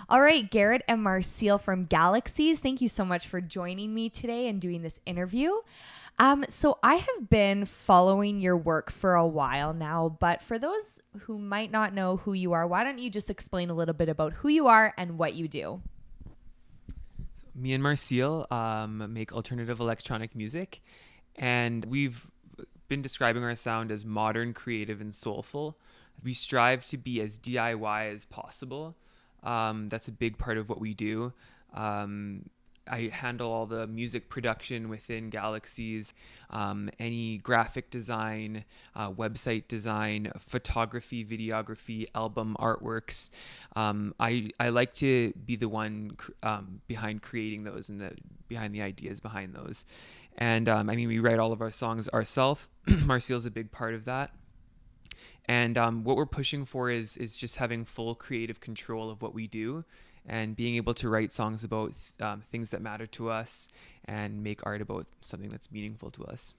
All right, Garrett and Marcille from GALAXXIES, thank you so much for joining me today and doing this interview. So I have been following your work for a while now, but for those who might not know who you are, why don't you just explain a little bit about who you are and what you do? Me and Marcille make alternative electronic music, and we've been describing our sound as modern, creative, and soulful. We strive to be as DIY as possible. That's a big part of what we do. I handle all the music production within GALAXXIES, any graphic design, website design, photography, videography, album artworks. I like to be the one behind creating those and behind the ideas behind those. And we write all of our songs ourselves. Marcille's a big part of that. And what we're pushing for is just having full creative control of what we do and being able to write songs about things that matter to us and make art about something that's meaningful to us.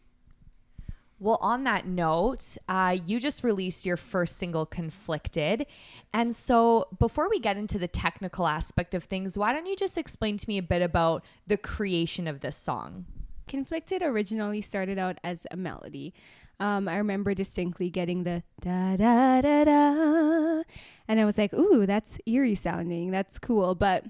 Well, on that note, you just released your first single, Conflicted. And so before we get into the technical aspect of things, why don't you just explain to me a bit about the creation of this song? Conflicted originally started out as a melody. I remember distinctly getting the da da da da, and I was like, ooh, that's eerie sounding. That's cool. But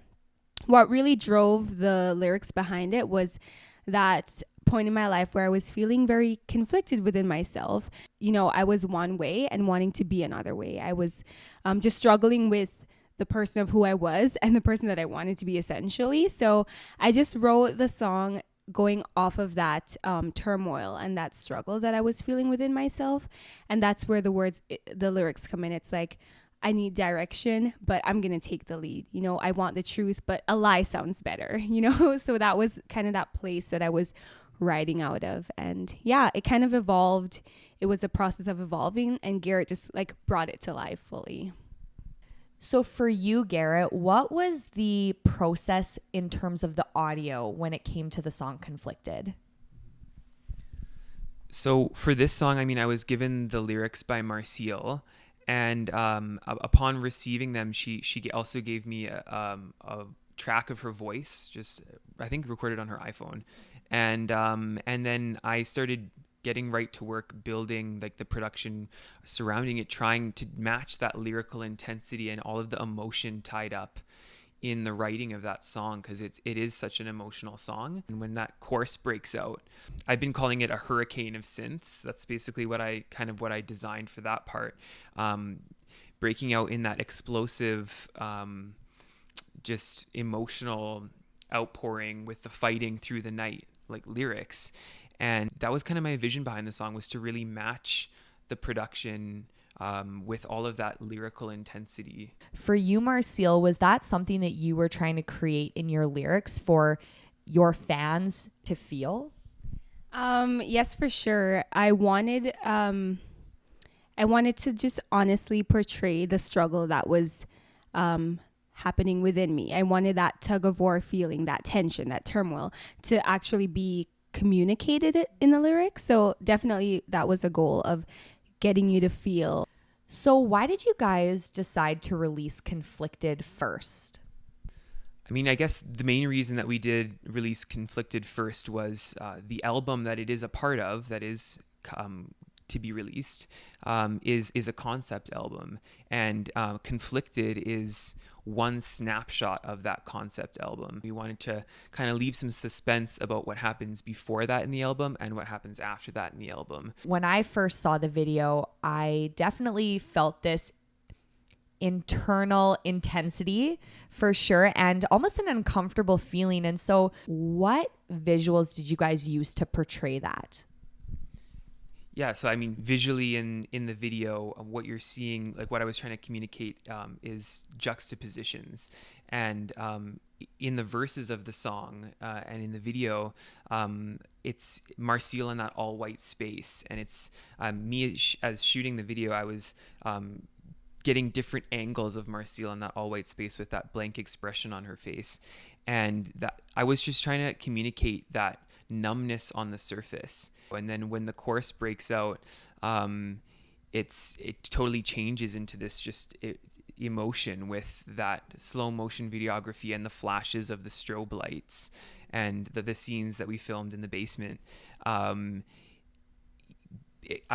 what really drove the lyrics behind it was that point in my life where I was feeling very conflicted within myself. You know, I was one way and wanting to be another way. I was just struggling with the person of who I was and the person that I wanted to be, essentially. So I just wrote the song going off of that turmoil and that struggle that I was feeling within myself. And that's where the lyrics come in. It's like, I need direction, but I'm going to take the lead. You know, I want the truth, but a lie sounds better, you know? So that was kind of that place that I was writing out of. And yeah, it kind of evolved. It was a process of evolving, and Garrett just like brought it to life fully. So for you, Garrett, what was the process in terms of the audio when it came to the song Conflicted? So for this song, I was given the lyrics by Marcille, and upon receiving them, she also gave me a track of her voice, just I think recorded on her iPhone, and then I started getting right to work building like the production surrounding it, trying to match that lyrical intensity and all of the emotion tied up in the writing of that song, because it is such an emotional song. And when that chorus breaks out, I've been calling it a hurricane of synths. That's basically what I designed for that part, breaking out in that explosive just emotional outpouring with the fighting through the night like lyrics. And that was kind of my vision behind the song, was to really match the production with all of that lyrical intensity. For you, Marcille, was that something that you were trying to create in your lyrics for your fans to feel? Yes, for sure. I wanted to just honestly portray the struggle that was happening within me. I wanted that tug of war feeling, that tension, that turmoil to actually be communicated in the lyrics. So definitely that was a goal of getting you to feel. So why did you guys decide to release Conflicted first? I guess the main reason that we did release Conflicted first was the album that it is a part of, that is to be released, is a concept album, and Conflicted is one snapshot of that concept album. We wanted to kind of leave some suspense about what happens before that in the album and what happens after that in the album. When I first saw the video, I definitely felt this internal intensity for sure, and almost an uncomfortable feeling. And so what visuals did you guys use to portray that? Yeah, so visually in the video, what you're seeing, like what I was trying to communicate, is juxtapositions. And in the verses of the song and in the video, it's Marcille in that all white space. And it's me as shooting the video, I was getting different angles of Marcille in that all white space with that blank expression on her face. And that I was just trying to communicate that numbness on the surface. And then when the chorus breaks out, it totally changes into this emotion with that slow motion videography and the flashes of the strobe lights and the scenes that we filmed in the basement. I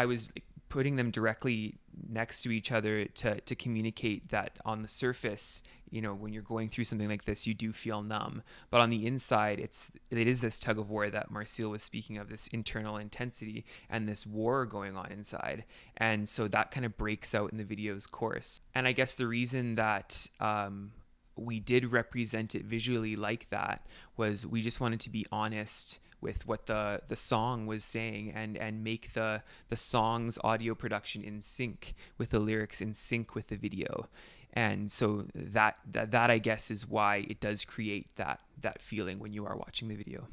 was putting them directly next to each other to communicate that on the surface, when you're going through something like this, you do feel numb, but on the inside, it is this tug of war that Marcille was speaking of, this internal intensity and this war going on inside. And so that kind of breaks out in the video's course. And I guess the reason that we did represent it visually like that was we just wanted to be honest with what the song was saying, and make the song's audio production in sync with the lyrics, in sync with the video. And so that I guess is why it does create that feeling when you are watching the video.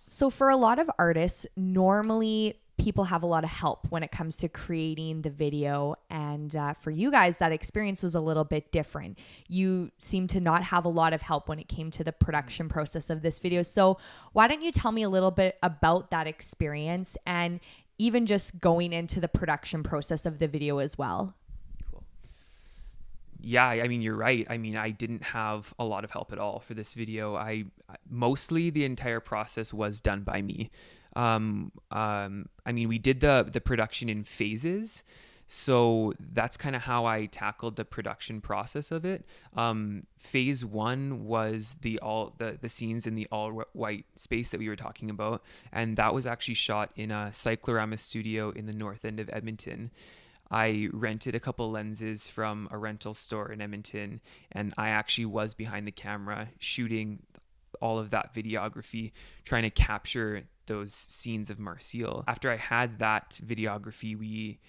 So for a lot of artists, normally people have a lot of help when it comes to creating the video. And for you guys, that experience was a little bit different. You seem to not have a lot of help when it came to the production process of this video. So why don't you tell me a little bit about that experience, and even just going into the production process of the video as well? Yeah, I mean, you're right. I mean, I didn't have a lot of help at all for this video. Mostly the entire process was done by me. I mean, we did the production in phases. So that's kind of how I tackled the production process of it. Phase 1 was the scenes in the all white space that we were talking about. And that was actually shot in a cyclorama studio in the north end of Edmonton. I rented a couple lenses from a rental store in Edmonton, and I actually was behind the camera shooting all of that videography, trying to capture those scenes of Marcille. After I had that videography, we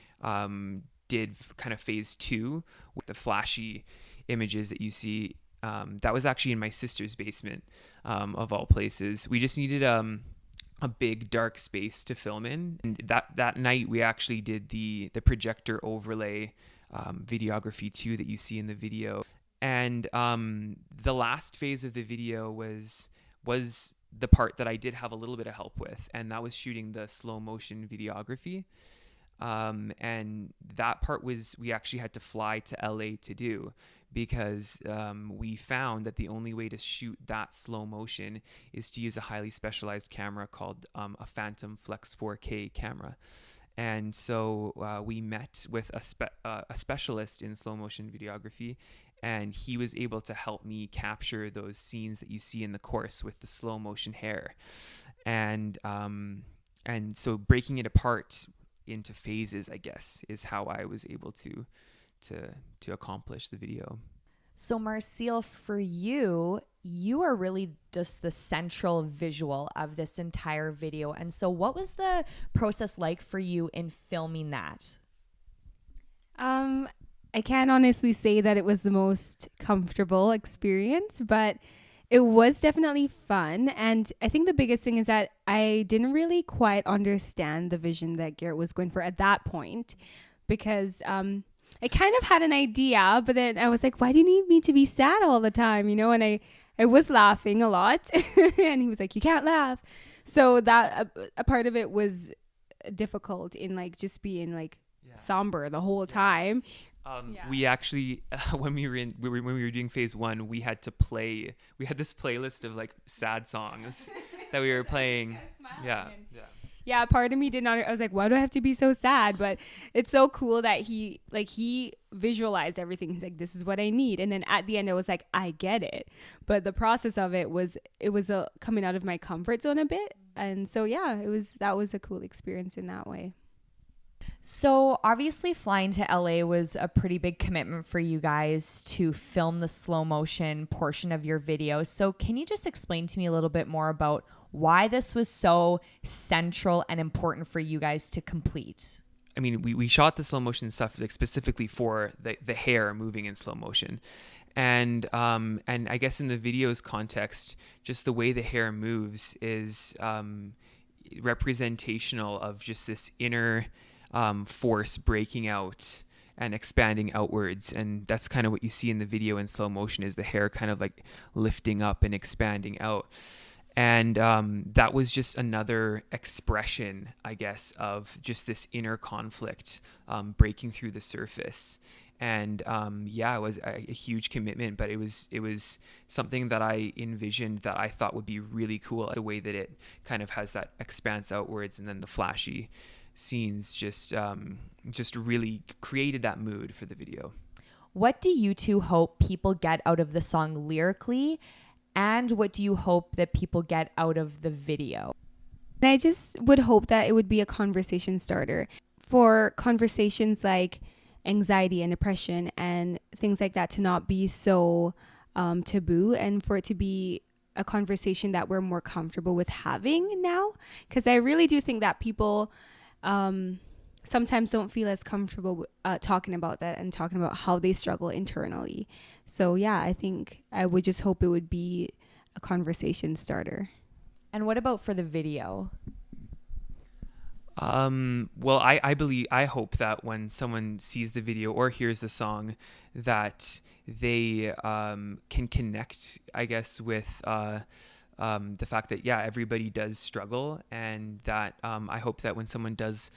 did kind of phase 2 with the flashy images that you see. That was actually in my sister's basement, of all places. We just needed a big dark space to film in. And that night we actually did the projector overlay videography too that you see in the video. And the last phase of the video was the part that I did have a little bit of help with, and that was shooting the slow motion videography. And that part we actually had to fly to LA to do, because we found that the only way to shoot that slow motion is to use a highly specialized camera called a Phantom Flex 4K camera. And so we met with a specialist in slow motion videography, and he was able to help me capture those scenes that you see in the course with the slow motion hair. And so breaking it apart into phases, I guess, is how I was able to accomplish the video. So Marcille, for you are really just the central visual of this entire video. And so what was the process like for you in filming that? I can't honestly say that it was the most comfortable experience, but it was definitely fun. And I think the biggest thing is that I didn't really quite understand the vision that Garrett was going for at that point, because I kind of had an idea, but then I was like, why do you need me to be sad all the time? And I was laughing a lot and he was like, you can't laugh. So that a part of it was difficult in like just being like somber the whole time. We actually, when we were doing phase 1, we had this playlist of like sad songs that we were playing. Yeah, part of me did not. I was like, why do I have to be so sad? But it's so cool that he visualized everything. He's like, this is what I need. And then at the end, I was like, I get it. But the process of it was coming out of my comfort zone a bit. And so, yeah, that was a cool experience in that way. So obviously flying to LA was a pretty big commitment for you guys to film the slow motion portion of your video. So can you just explain to me a little bit more about why this was so central and important for you guys to complete? I mean, we shot the slow motion stuff like specifically for the hair moving in slow motion. And I guess in the video's context, just the way the hair moves is representational of just this inner force breaking out and expanding outwards. And that's kind of what you see in the video in slow motion, is the hair kind of like lifting up and expanding out. And that was just another expression, I guess, of just this inner conflict breaking through the surface. And it was a huge commitment, but it was something that I envisioned that I thought would be really cool. The way that it kind of has that expanse outwards, and then the flashy scenes just really created that mood for the video. What do you two hope people get out of the song lyrically, and what do you hope that people get out of the video? I just would hope that it would be a conversation starter for conversations like anxiety and depression and things like that to not be so taboo, and for it to be a conversation that we're more comfortable with having now. Because I really do think that people sometimes don't feel as comfortable talking about that and talking about how they struggle internally. So yeah, I think I would just hope it would be a conversation starter. And what about for the video? Well, I hope that when someone sees the video or hears the song, that they can connect, I guess, with the fact that, yeah, everybody does struggle, and that I hope that when someone does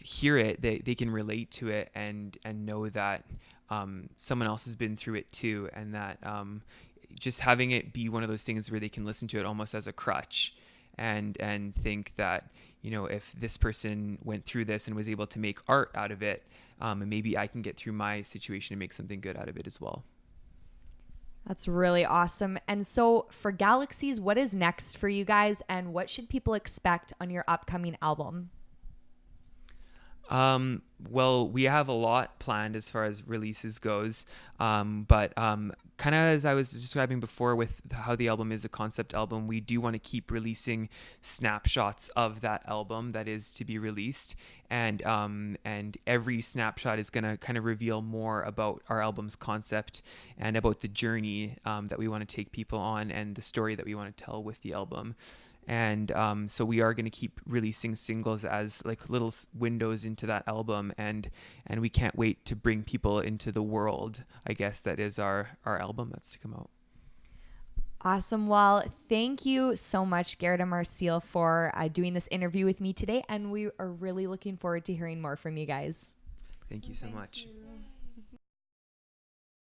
hear it, they can relate to it and know that someone else has been through it too, and that just having it be one of those things where they can listen to it almost as a crutch, and think that, you know, if this person went through this and was able to make art out of it, maybe I can get through my situation and make something good out of it as well. That's really awesome. And so for Galaxies, what is next for you guys, and what should people expect on your upcoming album? Well, we have a lot planned as far as releases goes. But kind of as I was describing before with how the album is a concept album, we do want to keep releasing snapshots of that album that is to be released. And every snapshot is going to kind of reveal more about our album's concept and about the journey that we want to take people on, and the story that we want to tell with the album. And so we are going to keep releasing singles as like little windows into that album, and we can't wait to bring people into the world, I guess, that is our album that's to come out. Awesome. Well, thank you so much, Gerda Marcille, for doing this interview with me today, and we are really looking forward to hearing more from you guys. Thank you so much. You.